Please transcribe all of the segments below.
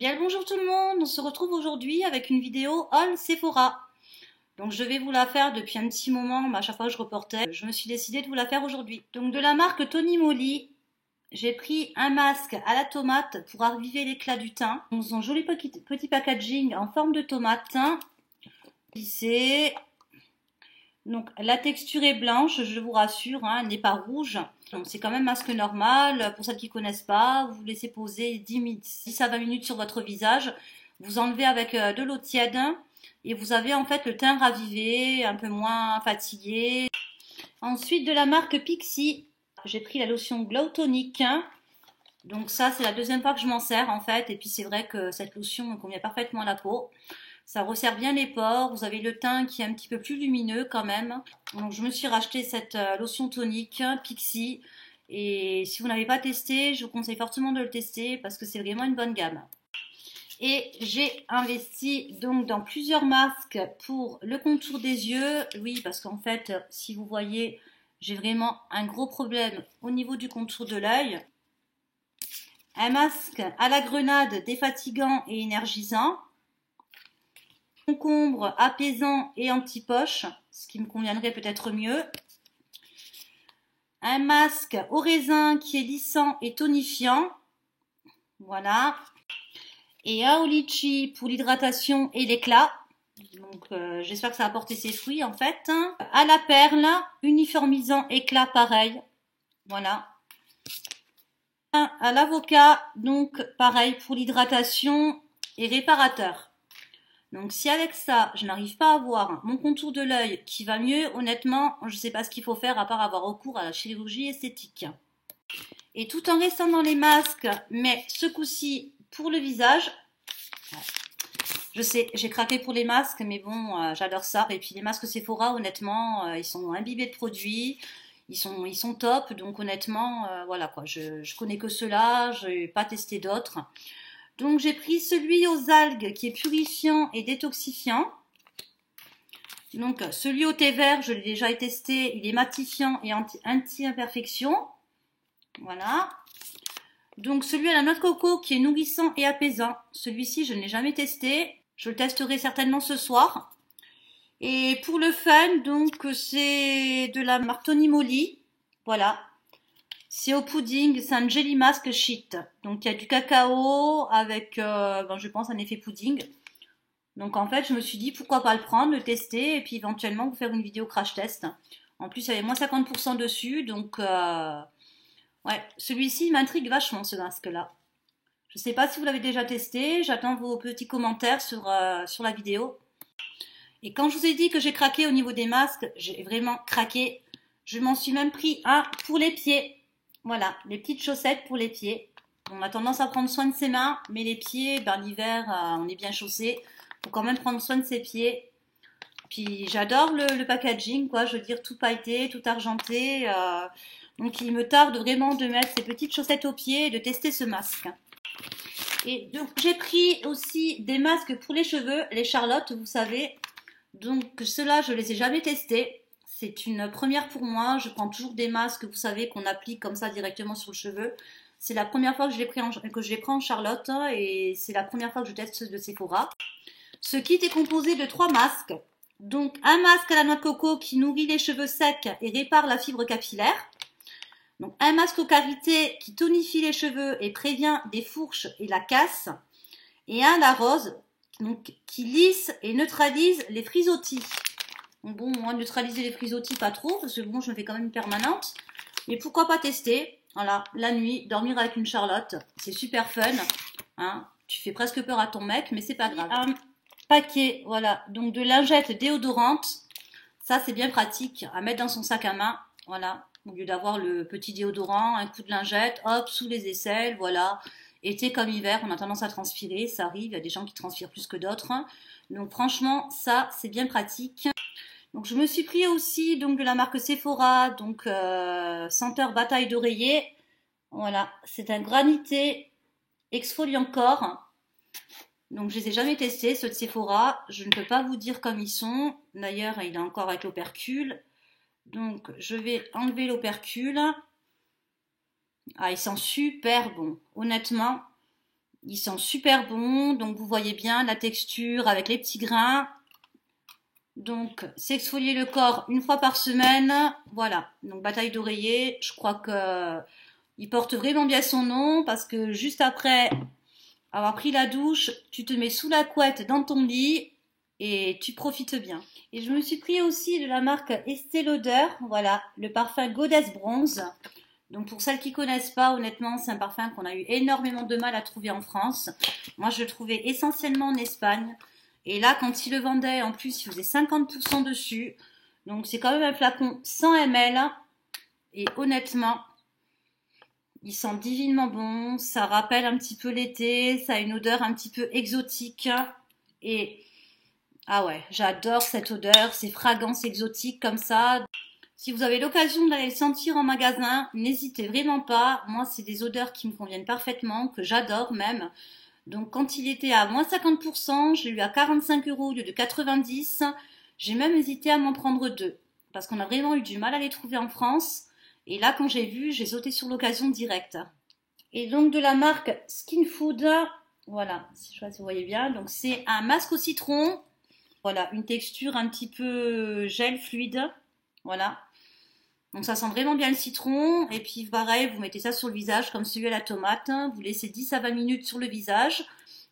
Bien le bonjour tout le monde, on se retrouve aujourd'hui avec une vidéo haul Sephora. Donc je vais vous la faire depuis un petit moment, mais à chaque fois que je reportais, je me suis décidée de vous la faire aujourd'hui. Donc de la marque Tony Moly, j'ai pris un masque à la tomate pour raviver l'éclat du teint. Dans un joli petit packaging en forme de tomate. Lissé. Donc la texture est blanche, je vous rassure, hein, elle n'est pas rouge. Donc c'est quand même masque normal. Pour celles qui ne connaissent pas, vous laissez poser 10 à 20 minutes sur votre visage. Vous enlevez avec de l'eau tiède et vous avez en fait le teint ravivé, un peu moins fatigué. Ensuite de la marque Pixi, j'ai pris la lotion Glow Tonic. Donc ça c'est la deuxième fois que je m'en sers en fait. Et puis c'est vrai que cette lotion me convient parfaitement à la peau. Ça resserre bien les pores, vous avez le teint qui est un petit peu plus lumineux quand même. Donc je me suis racheté cette lotion tonique Pixi. Et si vous n'avez pas testé, je vous conseille fortement de le tester parce que c'est vraiment une bonne gamme. Et j'ai investi donc dans plusieurs masques pour le contour des yeux. Oui, parce qu'en fait, si vous voyez, j'ai vraiment un gros problème au niveau du contour de l'œil. Un masque à la grenade défatigant et énergisant. Concombre apaisant et anti-poche, ce qui me conviendrait peut-être mieux. Un masque au raisin qui est lissant et tonifiant. Voilà. Et un au litchi pour l'hydratation et l'éclat. Donc j'espère que ça va apporter ses fruits en fait. À la perle, uniformisant éclat pareil. Voilà. Un à l'avocat, donc pareil pour l'hydratation et réparateur. Donc si avec ça, je n'arrive pas à voir mon contour de l'œil qui va mieux, honnêtement, je ne sais pas ce qu'il faut faire à part avoir recours à la chirurgie esthétique. Et tout en restant dans les masques, mais ce coup-ci pour le visage. Je sais, j'ai craqué pour les masques, mais bon, j'adore ça. Et puis les masques Sephora, honnêtement, ils sont imbibés de produits. Ils sont top, donc honnêtement, voilà quoi, je connais que ceux-là, je n'ai pas testé d'autres. Donc j'ai pris celui aux algues qui est purifiant et détoxifiant. Donc celui au thé vert, je l'ai déjà testé, il est matifiant et anti-imperfection. Voilà. Donc celui à la noix de coco qui est nourrissant et apaisant. Celui-ci, je ne l'ai jamais testé. Je le testerai certainement ce soir. Et pour le fun, donc c'est de la marque Tony Moly. Voilà. C'est au pudding, c'est un jelly mask sheet. Donc il y a du cacao avec, je pense, un effet pudding. Donc en fait, je me suis dit pourquoi pas le prendre, le tester et puis éventuellement vous faire une vidéo crash test. En plus, il y avait moins 50% dessus. Donc ouais, celui-ci m'intrigue vachement ce masque-là. Je ne sais pas si vous l'avez déjà testé. J'attends vos petits commentaires sur la vidéo. Et quand je vous ai dit que j'ai craqué au niveau des masques, j'ai vraiment craqué. Je m'en suis même pris un pour les pieds. Voilà, les petites chaussettes pour les pieds. On a tendance à prendre soin de ses mains, mais les pieds, l'hiver, on est bien chaussé. Faut quand même prendre soin de ses pieds. Puis j'adore le packaging, quoi. Je veux dire, tout pailleté, tout argenté. Donc il me tarde vraiment de mettre ces petites chaussettes aux pieds et de tester ce masque. Et donc j'ai pris aussi des masques pour les cheveux, les Charlotte, vous savez. Donc ceux-là, je les ai jamais testés. C'est une première pour moi. Je prends toujours des masques, vous savez, qu'on applique comme ça directement sur le cheveu. C'est la première fois que je les prends en Charlotte et c'est la première fois que je teste ceux de Sephora. Ce kit est composé de 3 masques. Donc un masque à la noix de coco qui nourrit les cheveux secs et répare la fibre capillaire. Donc un masque au karité qui tonifie les cheveux et prévient des fourches et la casse. Et un la rose donc, qui lisse et neutralise les frisottis. Bon, moi, neutraliser les frisottis, pas trop, parce que bon, je me fais quand même une permanente. Mais pourquoi pas tester? Voilà, la nuit, dormir avec une Charlotte, c'est super fun. Hein, tu fais presque peur à ton mec, mais c'est pas grave. Un paquet, voilà, donc de lingettes déodorantes. Ça, c'est bien pratique à mettre dans son sac à main. Voilà, au lieu d'avoir le petit déodorant, un coup de lingette, hop, sous les aisselles, voilà. Été comme hiver, on a tendance à transpirer, ça arrive, il y a des gens qui transpirent plus que d'autres. Donc franchement, ça, c'est bien pratique. Donc je me suis pris aussi donc de la marque Sephora, donc senteur bataille d'oreiller. Voilà, c'est un granité exfoliant corps. Donc je les ai jamais testés, ceux de Sephora. Je ne peux pas vous dire comme ils sont. D'ailleurs, il est encore avec l'opercule. Donc je vais enlever l'opercule. Ah, ils sont super bons, honnêtement. Ils sont super bons, donc vous voyez bien la texture avec les petits grains. Donc, s'exfolier le corps une fois par semaine, voilà. Donc, bataille d'oreiller, je crois que il porte vraiment bien son nom parce que juste après avoir pris la douche, tu te mets sous la couette dans ton lit et tu profites bien. Et je me suis pris aussi de la marque Estée Lauder, voilà, le parfum Goddess Bronze. Donc pour celles qui connaissent pas, honnêtement, c'est un parfum qu'on a eu énormément de mal à trouver en France. Moi, je le trouvais essentiellement en Espagne. Et là, quand ils le vendaient, en plus, il faisait 50% dessus. Donc c'est quand même un flacon 100 ml. Et honnêtement, il sent divinement bon. Ça rappelle un petit peu l'été. Ça a une odeur un petit peu exotique. Et ah ouais, j'adore cette odeur, ces fragrances exotiques comme ça. Si vous avez l'occasion d'aller le sentir en magasin, n'hésitez vraiment pas. Moi, c'est des odeurs qui me conviennent parfaitement, que j'adore même. Donc, quand il était à moins 50%, je l'ai eu à 45 € au lieu de 90. J'ai même hésité à m'en prendre deux. Parce qu'on a vraiment eu du mal à les trouver en France. Et là, quand j'ai vu, j'ai sauté sur l'occasion directe. Et donc, de la marque Skin Food, voilà, je sais pas si vous voyez bien. Donc, c'est un masque au citron. Voilà, une texture un petit peu gel fluide. Voilà. Donc ça sent vraiment bien le citron. Et puis pareil, vous mettez ça sur le visage comme celui à la tomate. Vous laissez 10 à 20 minutes sur le visage.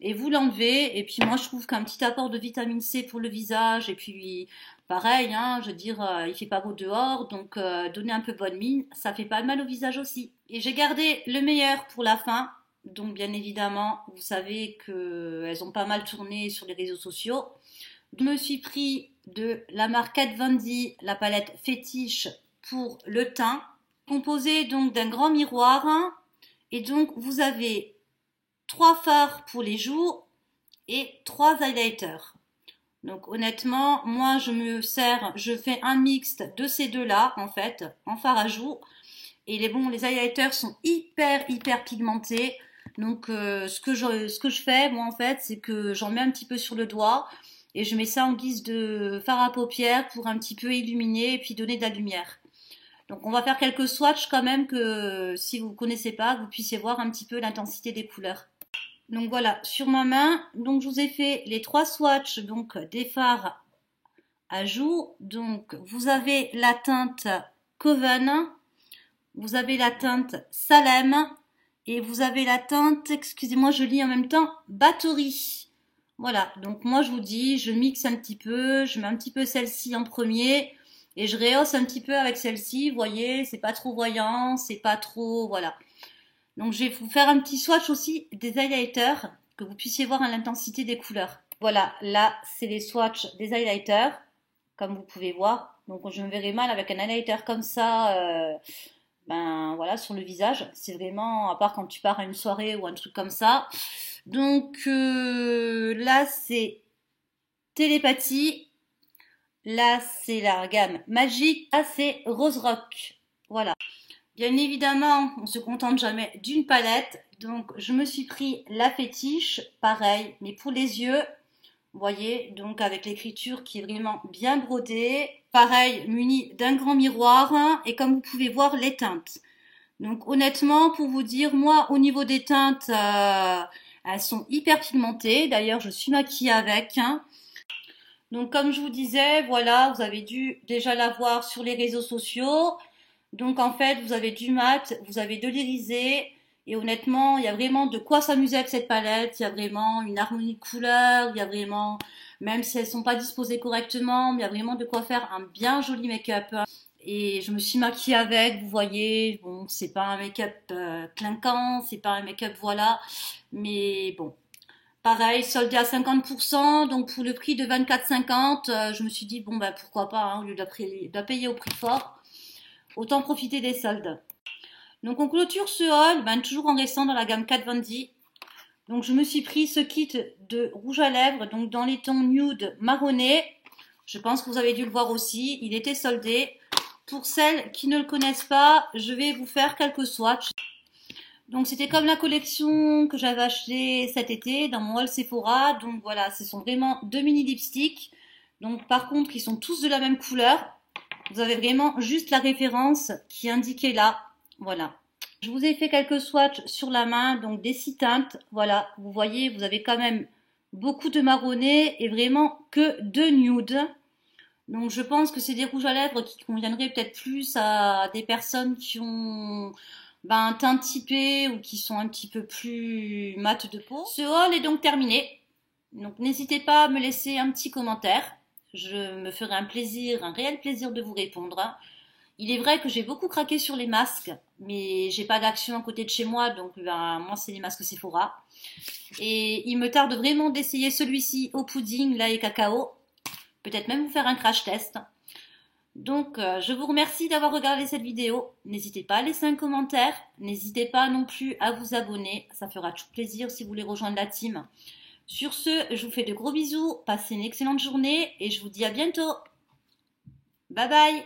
Et vous l'enlevez. Et puis moi je trouve qu'un petit apport de vitamine C pour le visage. Et puis pareil, hein, je veux dire, il fait pas beau dehors. Donc donner un peu bonne mine, ça fait pas de mal au visage aussi. Et j'ai gardé le meilleur pour la fin. Donc bien évidemment, vous savez qu'elles ont pas mal tourné sur les réseaux sociaux. Je me suis pris de la marque Kat Von D, la palette fétiche pour le teint, composée donc d'un grand miroir. Et donc vous avez 3 fards pour les joues et 3 highlighters. Donc honnêtement, moi je fais un mixte de ces deux-là en fait, en fard à joues. Et les highlighters sont hyper pigmentés. Donc ce que je fais moi en fait, c'est que j'en mets un petit peu sur le doigt. Et je mets ça en guise de fard à paupières pour un petit peu illuminer et puis donner de la lumière. Donc on va faire quelques swatchs quand même que si vous ne connaissez pas, vous puissiez voir un petit peu l'intensité des couleurs. Donc voilà, sur ma main, donc je vous ai fait les 3 swatchs donc des fards à joues. Donc vous avez la teinte Coven, vous avez la teinte Salem et vous avez la teinte, excusez-moi je lis en même temps, Bathory. Voilà, donc moi je vous dis, je mixe un petit peu, je mets un petit peu celle-ci en premier et je rehausse un petit peu avec celle-ci, vous voyez, c'est pas trop voyant, c'est pas trop, voilà. Donc je vais vous faire un petit swatch aussi des highlighters, que vous puissiez voir l'intensité des couleurs. Voilà, là c'est les swatchs des highlighters, comme vous pouvez voir. Donc je me verrai mal avec un highlighter comme ça, ben voilà, sur le visage. C'est vraiment, à part quand tu pars à une soirée ou un truc comme ça. Donc là c'est télépathie, là c'est la gamme magique, là c'est rose rock. Voilà. Bien évidemment, on se contente jamais d'une palette, donc je me suis pris la fétiche, pareil, mais pour les yeux. Vous voyez, donc avec l'écriture qui est vraiment bien brodée. Pareil, muni d'un grand miroir et comme vous pouvez voir les teintes. Donc honnêtement, pour vous dire, moi au niveau des teintes, elles sont hyper pigmentées. D'ailleurs, je suis maquillée avec. Donc comme je vous disais, voilà, vous avez dû déjà la voir sur les réseaux sociaux. Donc en fait, vous avez du mat, vous avez de l'irisé. Et honnêtement, il y a vraiment de quoi s'amuser avec cette palette. Il y a vraiment une harmonie de couleurs. Il y a vraiment, même si elles sont pas disposées correctement, il y a vraiment de quoi faire un bien joli make-up. Et je me suis maquillée avec, vous voyez, bon, c'est pas un make-up clinquant, c'est pas un make-up voilà, mais bon. Pareil, soldé à 50%, donc pour le prix de 24,50, je me suis dit, bon, bah pourquoi pas, hein, au lieu de la payer au prix fort, autant profiter des soldes. Donc on clôture ce haul, ben, toujours en restant dans la gamme Kat Von D. Donc je me suis pris ce kit de rouge à lèvres, donc dans les tons nude marronné. Je pense que vous avez dû le voir aussi, il était soldé. Pour celles qui ne le connaissent pas, je vais vous faire quelques swatchs. Donc c'était comme la collection que j'avais acheté cet été dans mon haul Sephora. Donc voilà, ce sont vraiment 2 mini lipsticks. Donc par contre, ils sont tous de la même couleur. Vous avez vraiment juste la référence qui est indiquée là. Voilà. Je vous ai fait quelques swatchs sur la main, donc des 6 teintes. Voilà, vous voyez, vous avez quand même beaucoup de marronné et vraiment que de nude. Donc je pense que c'est des rouges à lèvres qui conviendraient peut-être plus à des personnes qui ont un teint typé ou qui sont un petit peu plus mat de peau. Ce haul est donc terminé. Donc n'hésitez pas à me laisser un petit commentaire. Je me ferai un réel plaisir de vous répondre. Il est vrai que j'ai beaucoup craqué sur les masques, mais j'ai pas d'action à côté de chez moi, donc moi c'est les masques Sephora. Et il me tarde vraiment d'essayer celui-ci au pudding, lait et cacao. Peut-être même vous faire un crash test. Donc je vous remercie d'avoir regardé cette vidéo. N'hésitez pas à laisser un commentaire. N'hésitez pas non plus à vous abonner. Ça fera tout plaisir si vous voulez rejoindre la team. Sur ce, je vous fais de gros bisous. Passez une excellente journée et je vous dis à bientôt. Bye bye.